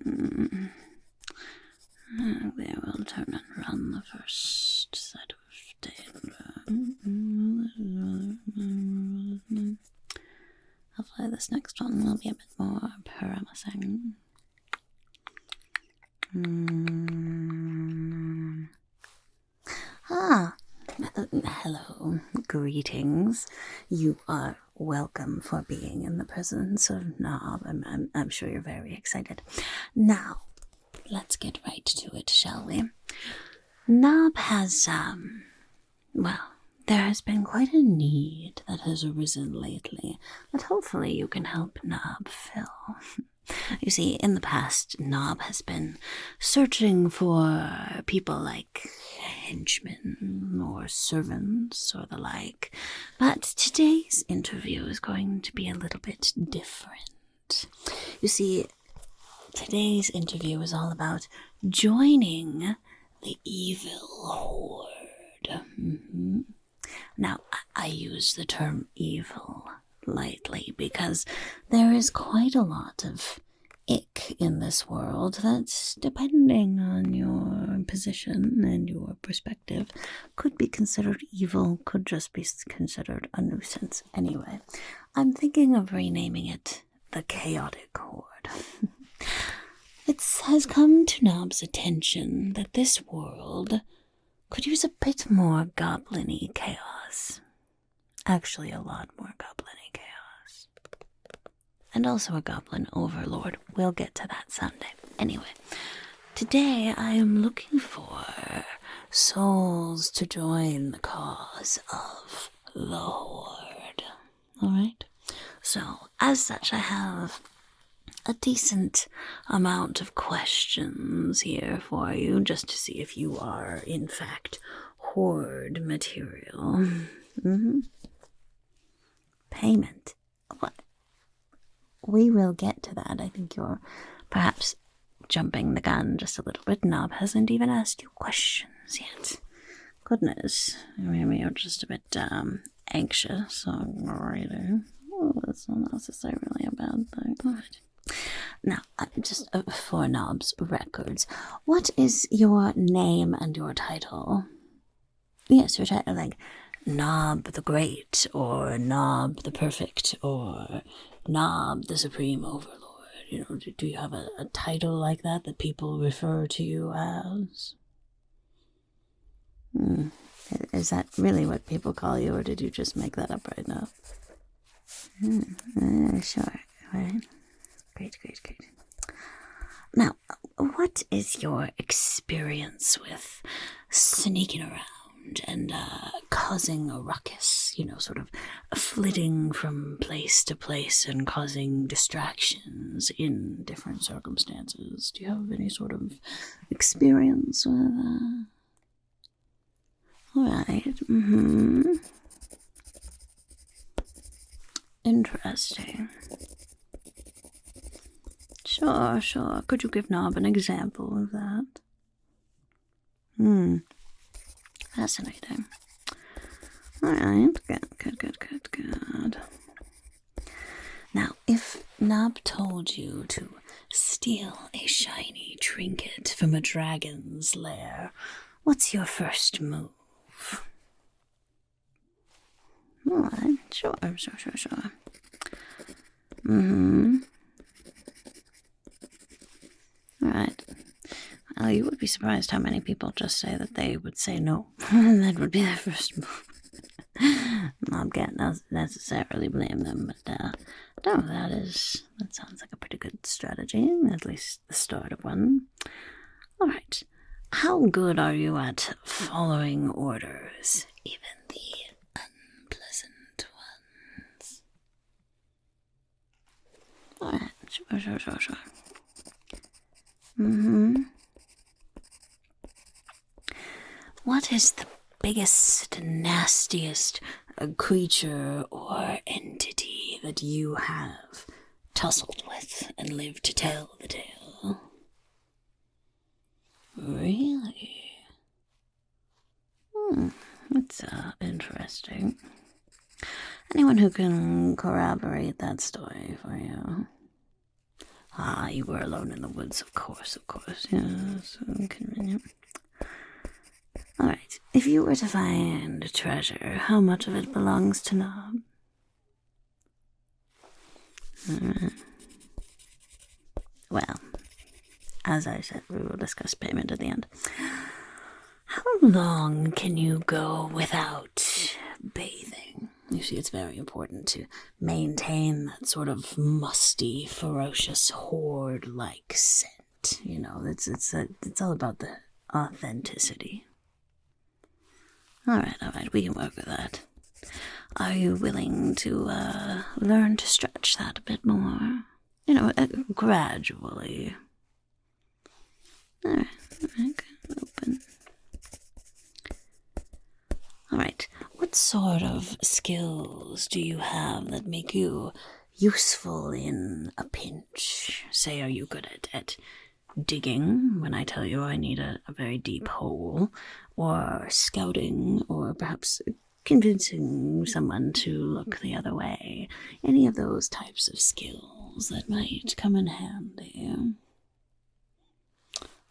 They will turn and run the first set of danger. Hopefully this next one will be a bit more promising. Hello, greetings. You are welcome for being in the presence of Knobb. I'm sure you're very excited. Now, let's get right to it, shall we? Knobb has, there has been quite a need that has arisen lately that hopefully you can help Knobb fill. You see, in the past, Knobb has been searching for people like henchmen or servants or the like, but today's interview is going to be a little bit different. You see, today's interview is all about joining the evil horde. Now, I use the term evil lightly because there is quite a lot of ick in this world that's, depending on your position and your perspective, could be considered evil, could just be considered a nuisance. Anyway, I'm thinking of renaming it the Chaotic Horde. It has come to Knobb's attention that this world could use a bit more goblin-y chaos. Actually, a lot more goblin-y chaos. And also a goblin overlord. We'll get to that someday. Anyway, today I am looking for souls to join the cause of the Horde. Alright? So, as such, I have a decent amount of questions here for you, just to see if you are, in fact, Horde material. Payment. What? We will get to that. I think you're perhaps jumping the gun just a little bit. Knobb hasn't even asked you questions yet. Goodness. Maybe you're just a bit anxious already. Oh, that's not necessarily a bad thing. Right. Now, just for Knobb's records, what is your name and your title? Yes, your title, like Knobb the Great, or Knobb the Perfect, or Knobb the Supreme Overlord. You know, do you have a title like that people refer to you as? Is that really what people call you, or did you just make that up right now? Sure, right. Great. Now, what is your experience with sneaking around and causing a ruckus? You know, sort of flitting from place to place and causing distractions in different circumstances. Do you have any sort of experience with that? Alright, Interesting. Sure. Could you give Knobb an example of that? Fascinating. Alright, good. Now, if Knobb told you to steal a shiny trinket from a dragon's lair, what's your first move? Alright, sure. Alright. Well, you would be surprised how many people just say that they would say no. And that would be their first move. Knobb can't necessarily blame them, but no, that sounds like a pretty good strategy, at least the start of one. Alright. How good are you at following orders, even the unpleasant ones? Alright, sure. What is the biggest, nastiest creature or entity that you have tussled with and lived to tell the tale? Really? That's interesting. Anyone who can corroborate that story for you? Ah, you were alone in the woods, of course, yes, convenient. Alright, if you were to find treasure, how much of it belongs to Knobb? Well, as I said, we will discuss payment at the end. How long can you go without bathing? You see, it's very important to maintain that sort of musty, ferocious, horde-like scent. You know, it's all about the authenticity. All right, we can work with that. Are you willing to learn to stretch that a bit more? You know, gradually. All right, open. All right, what sort of skills do you have that make you useful in a pinch? Say, are you good at digging when I tell you I need a very deep hole, or scouting, or perhaps convincing someone to look the other way? Any of those types of skills that might come in handy.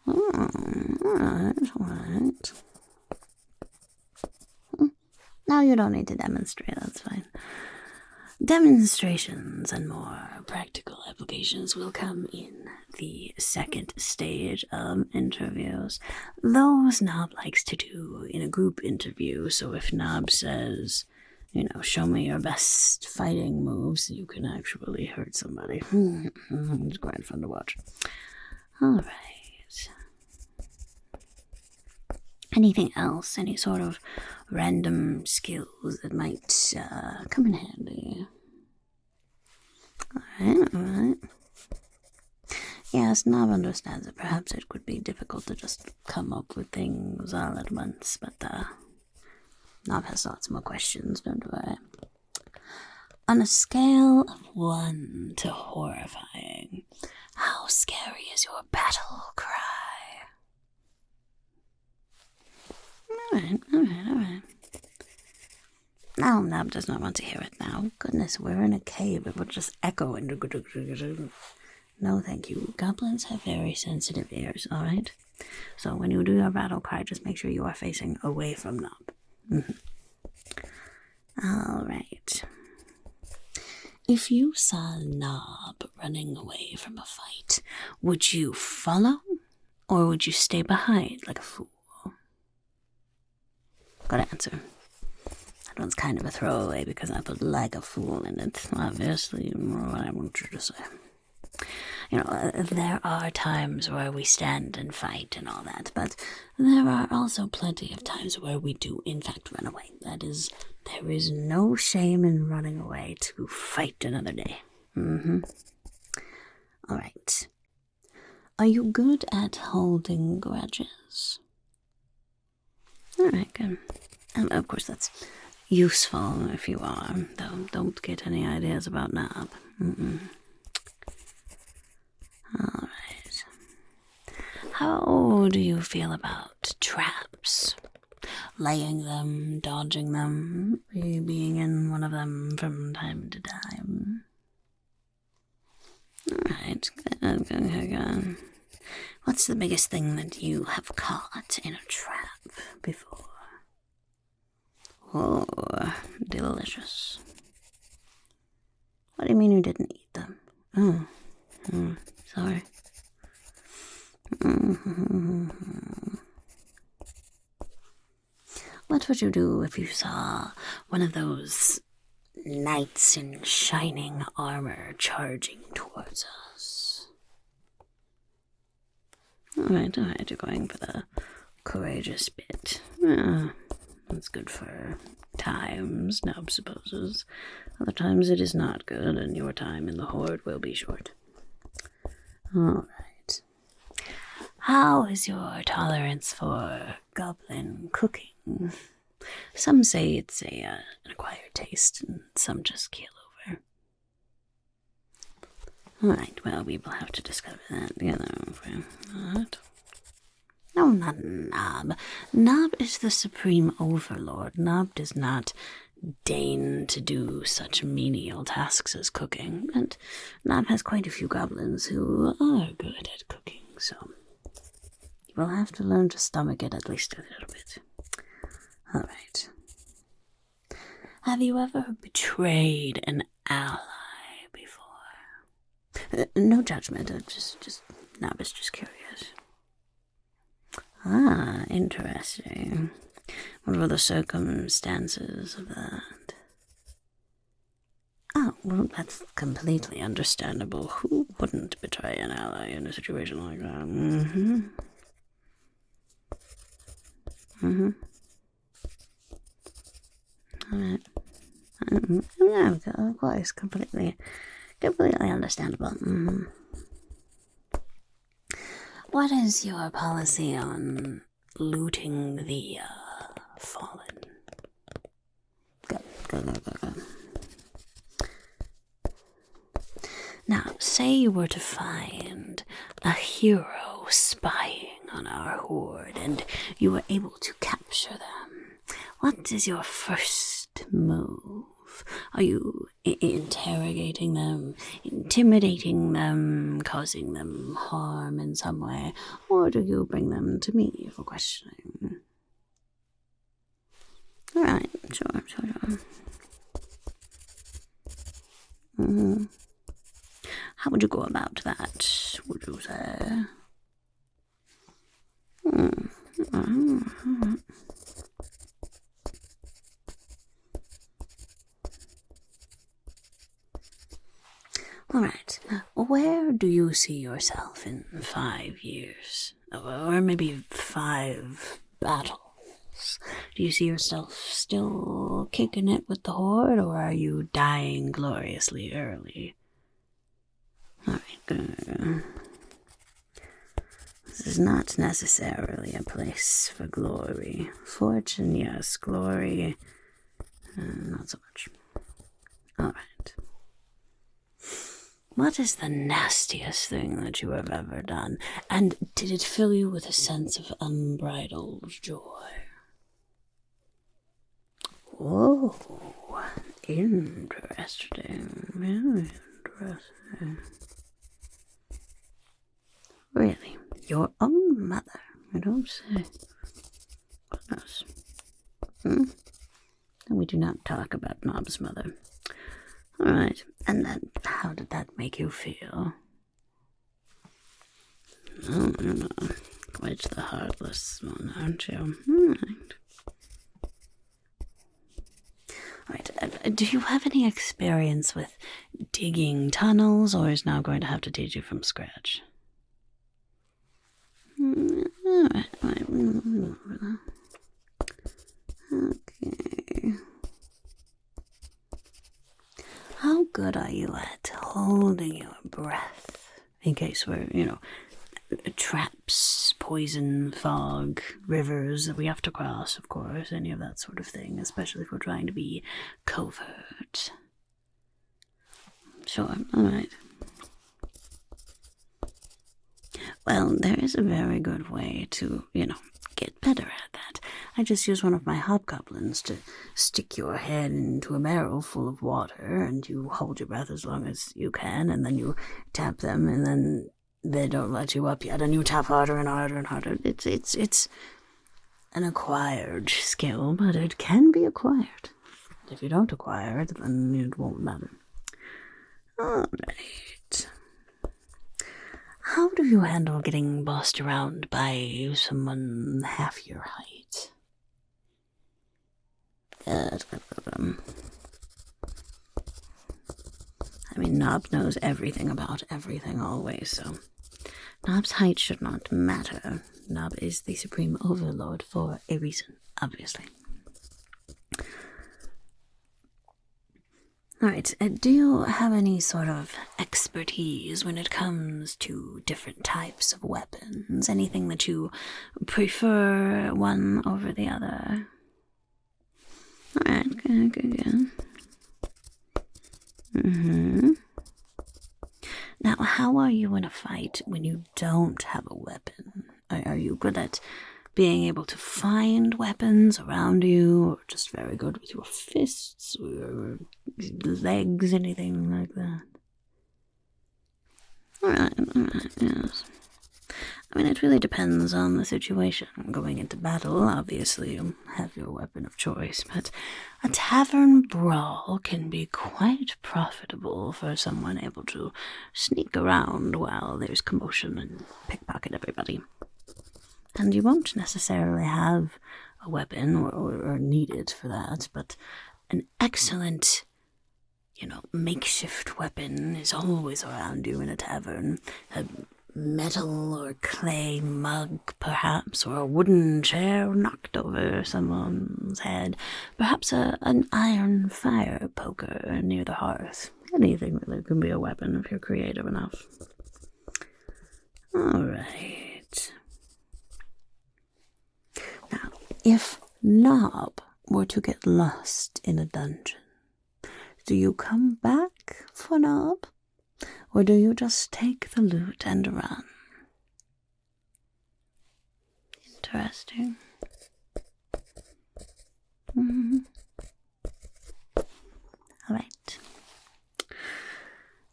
Oh, all right. Now you don't need to demonstrate, that's fine. Demonstrations and more practical applications will come in the second stage of interviews. Those Knobb likes to do in a group interview, so if Knobb says, you know, show me your best fighting moves, you can actually hurt somebody. It's quite fun to watch. Alright. Anything else? Any sort of random skills that might come in handy? Alright. Yes, Knobb understands that perhaps it could be difficult to just come up with things all at once, but Knobb has lots more questions, don't worry. On a scale of 1 to horrifying, how scary is your battle cry? Alright. No, Knobb does not want to hear it now. Goodness, we're in a cave. It would just echo into... No, thank you. Goblins have very sensitive ears, alright? So when you do your battle cry, just make sure you are facing away from Knobb. Alright. If you saw Knobb running away from a fight, would you follow? Or would you stay behind like a fool? Good answer. That one's kind of a throwaway because I put like a fool in it. Obviously, more what I want you to say. You know, there are times where we stand and fight and all that, but there are also plenty of times where we do, in fact, run away. That is, there is no shame in running away to fight another day. All right. Are you good at holding grudges? All right, good. Of course, that's useful if you are, though don't get any ideas about Knobb. All right. How do you feel about traps? Laying them, dodging them, being in one of them from time to time? All right, good. What's the biggest thing that you have caught in a trap before? Oh, delicious. What do you mean you didn't eat them? Oh, sorry. What would you do if you saw one of those knights in shining armor charging towards us? Alright, you're going for the courageous bit. That's good for times, Knobb supposes. Other times it is not good, and your time in the Horde will be short. Alright. How is your tolerance for goblin cooking? Some say it's an acquired taste, and some just keel over. Alright, well, we will have to discover that together. Alright. No, not Knobb. Knobb is the supreme overlord. Knobb does not deign to do such menial tasks as cooking, but Knobb has quite a few goblins who are good at cooking, so you will have to learn to stomach it at least a little bit. Alright. Have you ever betrayed an ally before? No judgment, just Knobb is just curious. Ah, interesting. What were the circumstances of that? Oh, well, that's completely understandable. Who wouldn't betray an ally in a situation like that? Alright. Yeah, of course, completely understandable. What is your policy on looting the fallen? Go. Now, say you were to find a hero spying on our horde and you were able to capture them. What is your first move? Are you interrogating them, intimidating them, causing them harm in some way, or do you bring them to me for questioning? Alright, sure. How would you go about that, would you say? Alright, where do you see yourself in 5 years? Or maybe 5 battles? Do you see yourself still kicking it with the horde, or are you dying gloriously early? Alright, good. This is not necessarily a place for glory. Fortune, yes. Glory, not so much. Alright. What is the nastiest thing that you have ever done? And did it fill you with a sense of unbridled joy? Oh, interesting. Very interesting. Really? Your own mother? I don't say. Goodness. And we do not talk about Knobb's mother. Alright, and then how did that make you feel? Oh, you're not quite the heartless one, aren't you? Alright, do you have any experience with digging tunnels, or is now going to have to teach you from scratch? Alright. Okay. How good are you at holding your breath in case we're, traps, poison, fog, rivers that we have to cross, of course, any of that sort of thing, especially if we're trying to be covert. Sure, alright. Well, there is a very good way to, get better at that. I just use one of my hobgoblins to stick your head into a barrel full of water, and you hold your breath as long as you can, and then you tap them, and then they don't let you up yet, and you tap harder and harder and harder. It's an acquired skill, but it can be acquired. If you don't acquire it, then it won't matter. Alright. How do you handle getting bossed around by someone half your height? Good. I mean, Knobb knows everything about everything always, so Knobb's height should not matter. Knobb is the supreme overlord for a reason, obviously. Alright, do you have any sort of expertise when it comes to different types of weapons? Anything that you prefer one over the other? Alright, good. Now, how are you in a fight when you don't have a weapon? Are you good at being able to find weapons around you, or just very good with your fists or your legs, anything like that? Alright, yes. I mean, it really depends on the situation. Going into battle, obviously, you have your weapon of choice, but a tavern brawl can be quite profitable for someone able to sneak around while there's commotion and pickpocket everybody. And you won't necessarily have a weapon or need it for that, but an excellent, makeshift weapon is always around you in a tavern. A metal or clay mug, perhaps, or a wooden chair knocked over someone's head. Perhaps an iron fire poker near the hearth. Anything really can be a weapon if you're creative enough. Alright. Now, if Knobb were to get lost in a dungeon, do you come back for Knobb? Or do you just take the loot and run? Interesting. Alright.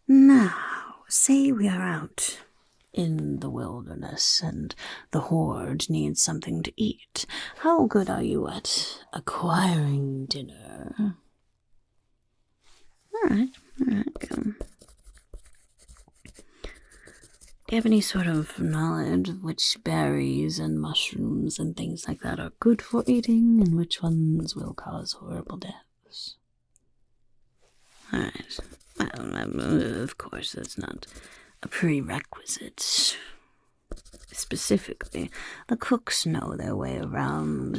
Now, say we are out in the wilderness and the Horde needs something to eat. How good are you at acquiring dinner? Alright, come. Do you have any sort of knowledge of which berries and mushrooms and things like that are good for eating and which ones will cause horrible deaths? Alright. Well, of course, that's not a prerequisite. Specifically, the cooks know their way around,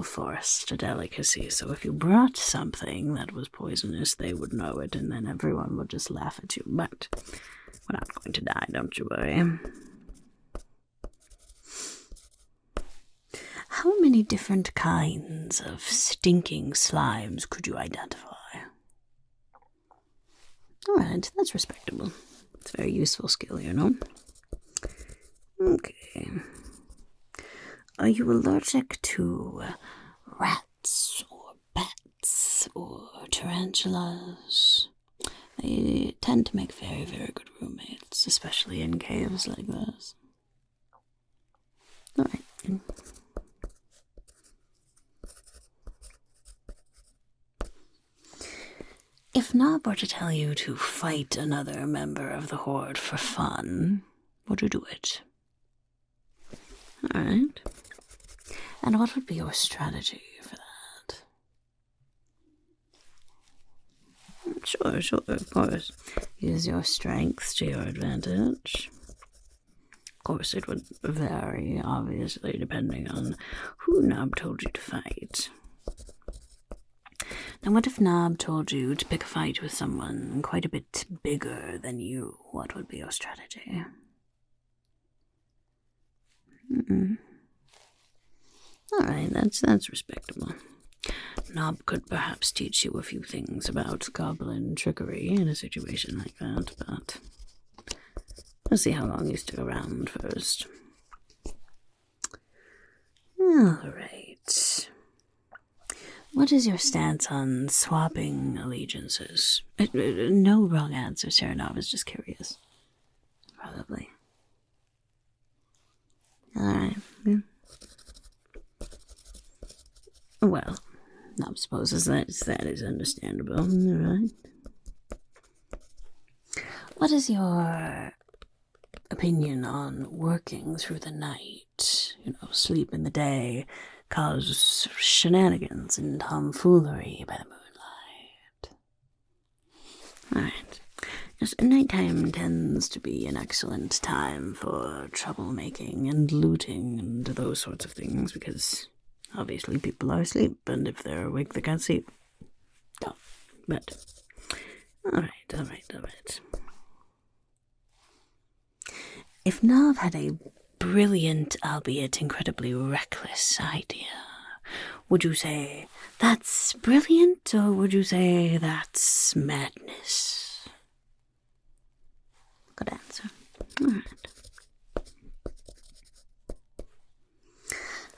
forest delicacy, so if you brought something that was poisonous, they would know it, and then everyone would just laugh at you. But we're not going to die, don't you worry. How many different kinds of stinking slimes could you identify? Alright, that's respectable. It's a very useful skill, Okay. Are you allergic to rats or bats or tarantulas? They tend to make very, very good roommates, especially in caves like this. Alright. If Knobb were to tell you to fight another member of the Horde for fun, would you do it? Alright. And what would be your strategy for that? Sure, of course. Use your strength to your advantage. Of course, it would vary, obviously, depending on who Knobb told you to fight. Now, what if Knobb told you to pick a fight with someone quite a bit bigger than you? What would be your strategy? Alright, that's respectable. Knobb could perhaps teach you a few things about goblin trickery in a situation like that, but we'll see how long you stick around first. Alright. What is your stance on swapping allegiances? No wrong answer, Sarah. I was just curious. Probably. Alright. Well, Knobb supposes that is understandable. Alright. What is your opinion on working through the night? Sleep in the day, cause shenanigans and tomfoolery by the moonlight. Alright. Yes, nighttime tends to be an excellent time for troublemaking and looting and those sorts of things because obviously people are asleep, and if they're awake they can't see. No, but alright. If Knobb had a brilliant, albeit incredibly reckless idea, would you say that's brilliant, or would you say that's madness? Good answer. Alright.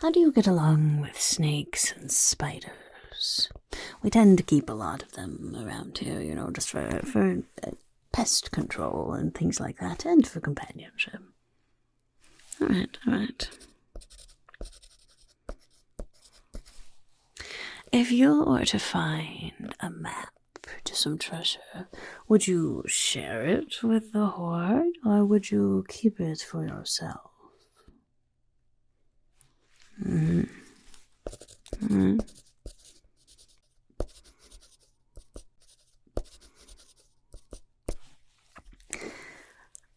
How do you get along with snakes and spiders? We tend to keep a lot of them around here, just for pest control and things like that, and for companionship. All right. If you were to find a map to some treasure, would you share it with the Horde, or would you keep it for yourself?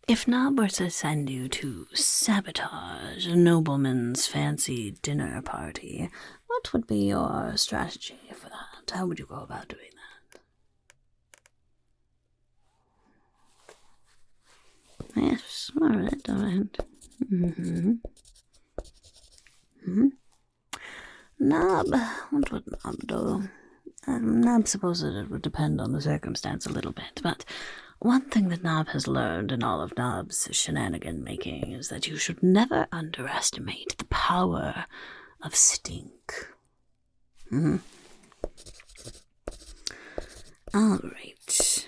If Knobb were to send you to sabotage a nobleman's fancy dinner party, what would be your strategy for that? How would you go about doing that? Yes, all right. Knobb, what would Knobb do? Knobb supposes it would depend on the circumstance a little bit, but one thing that Knobb has learned in all of Knobb's shenanigan making is that you should never underestimate the power of stink. All right.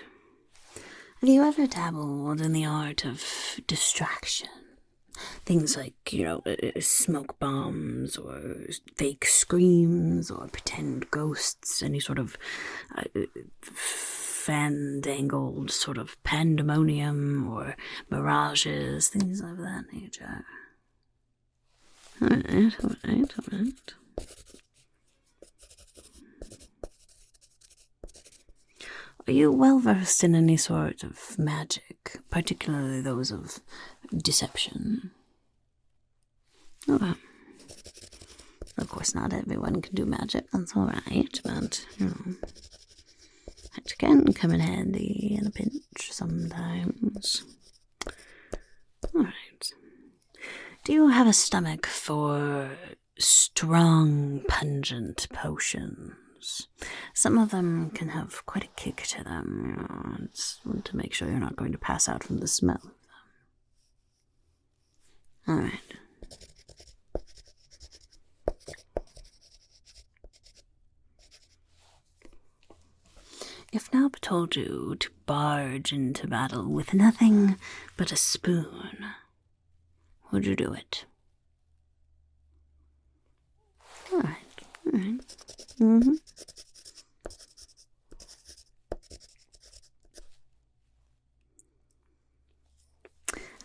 Have you ever dabbled in the art of distraction? Things like, smoke bombs or fake screams or pretend ghosts, any sort of fandangled sort of pandemonium or mirages, things of that nature. All right. Are you well versed in any sort of magic, particularly those of deception? Okay. Of course, not everyone can do magic, that's alright, but, it can come in handy in a pinch sometimes. Alright. Do you have a stomach for strong, pungent potions? Some of them can have quite a kick to them, It's to make sure you're not going to pass out from the smell of them. Alright. If Knobb told you to barge into battle with nothing but a spoon, would you do it? Alright.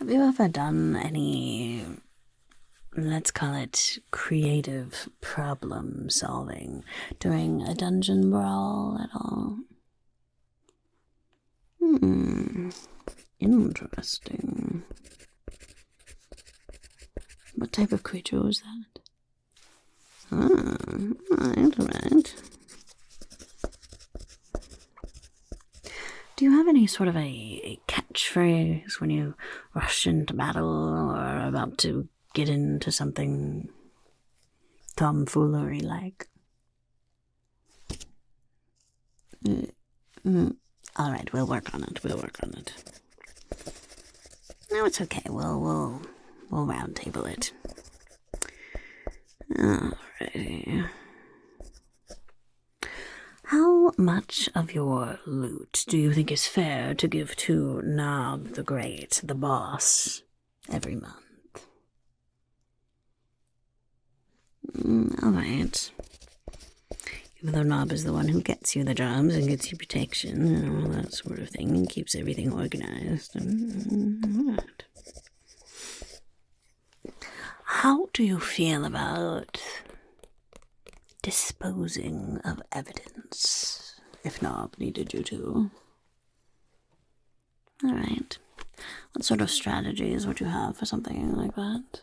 Have you ever done any, let's call it, creative problem solving during a dungeon brawl at all? Interesting. What type of creature was that? Right. Do you have any sort of a catchphrase when you rush into battle or are about to get into something tomfoolery-like? Alright, we'll work on it. No, it's okay. We'll round table it. Alrighty. How much of your loot do you think is fair to give to Knobb the Great, the boss, every month? Alright. Even though Knobb is the one who gets you the jobs and gets you protection and all that sort of thing and keeps everything organized. Alright. How do you feel about disposing of evidence if Knobb needed you to? Alright. What sort of strategies would you have for something like that?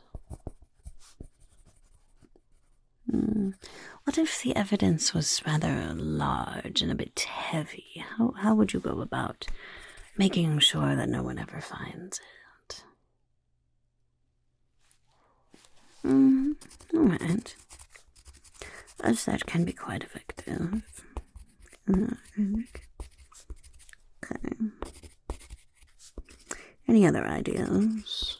What if the evidence was rather large and a bit heavy? How would you go about making sure that no one ever finds it? Alright. As that can be quite effective. Okay. Any other ideas?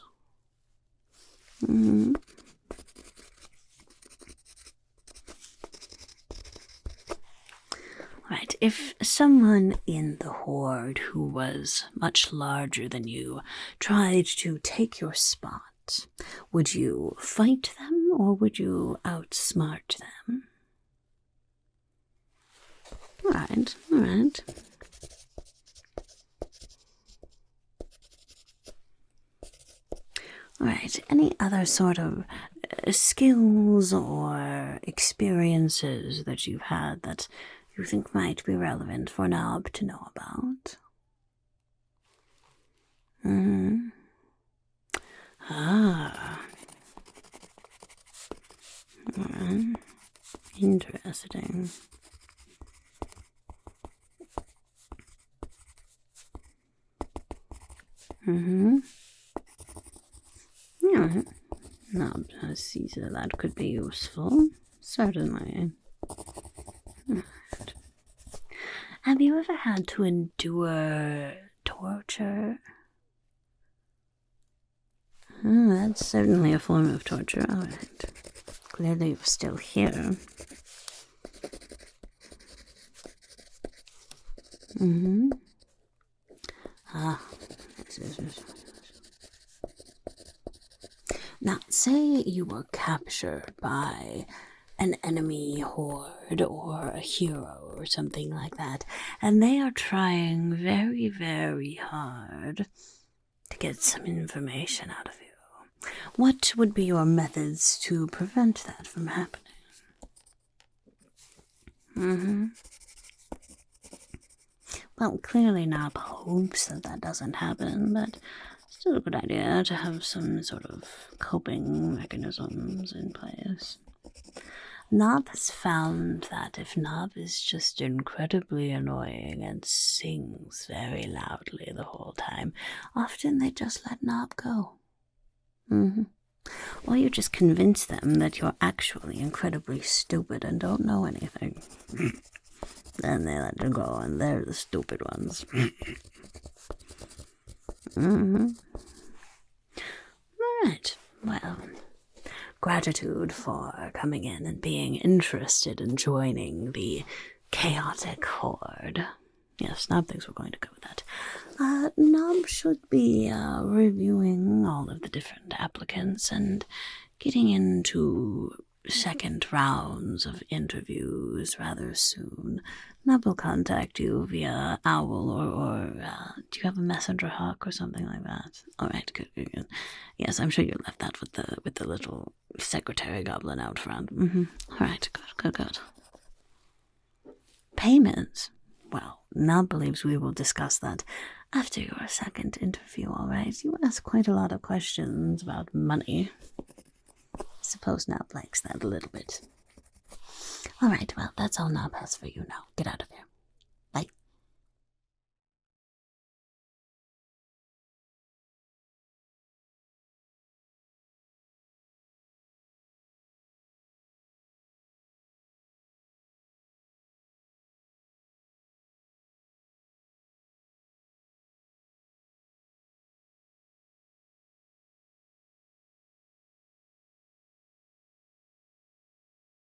if someone in the Horde who was much larger than you tried to take your spot, would you fight them or would you outsmart them? Alright, alright. Alright, any other sort of skills or experiences that you've had that you think might be relevant for Knobb to know about? Ah. Alright. Interesting. Yeah. Knobb sees that could be useful. Certainly. Right. Have you ever had to endure torture? Oh, that's certainly a form of torture. Alright. Clearly you're still here. Ah. Now, say you were captured by an enemy horde or a hero or something like that, and they are trying very, very hard to get some information out of you. What would be your methods to prevent that from happening? Well, clearly Knobb hopes that doesn't happen, but still a good idea to have some sort of coping mechanisms in place. Knobb has found that if Knobb is just incredibly annoying and sings very loudly the whole time, often they just let Knobb go. Or you just convince them that you're actually incredibly stupid and don't know anything. Then they let you go, and they're the stupid ones. Alright, well, gratitude for coming in and being interested in joining the chaotic horde. Yes, Knobb thinks we're going to go with that. Knobb should be reviewing all of the different applicants and getting into second rounds of interviews rather soon. Knobb will contact you via owl or do you have a messenger hawk or something like that? Alright, good. Yes, I'm sure you left that with the little secretary goblin out front. Alright, good. Payments? Well, Knobb believes we will discuss that after your second interview, alright? You ask quite a lot of questions about money. I suppose Knobb likes that a little bit. Alright, well, that's all Knobb has for you now. Get out of here.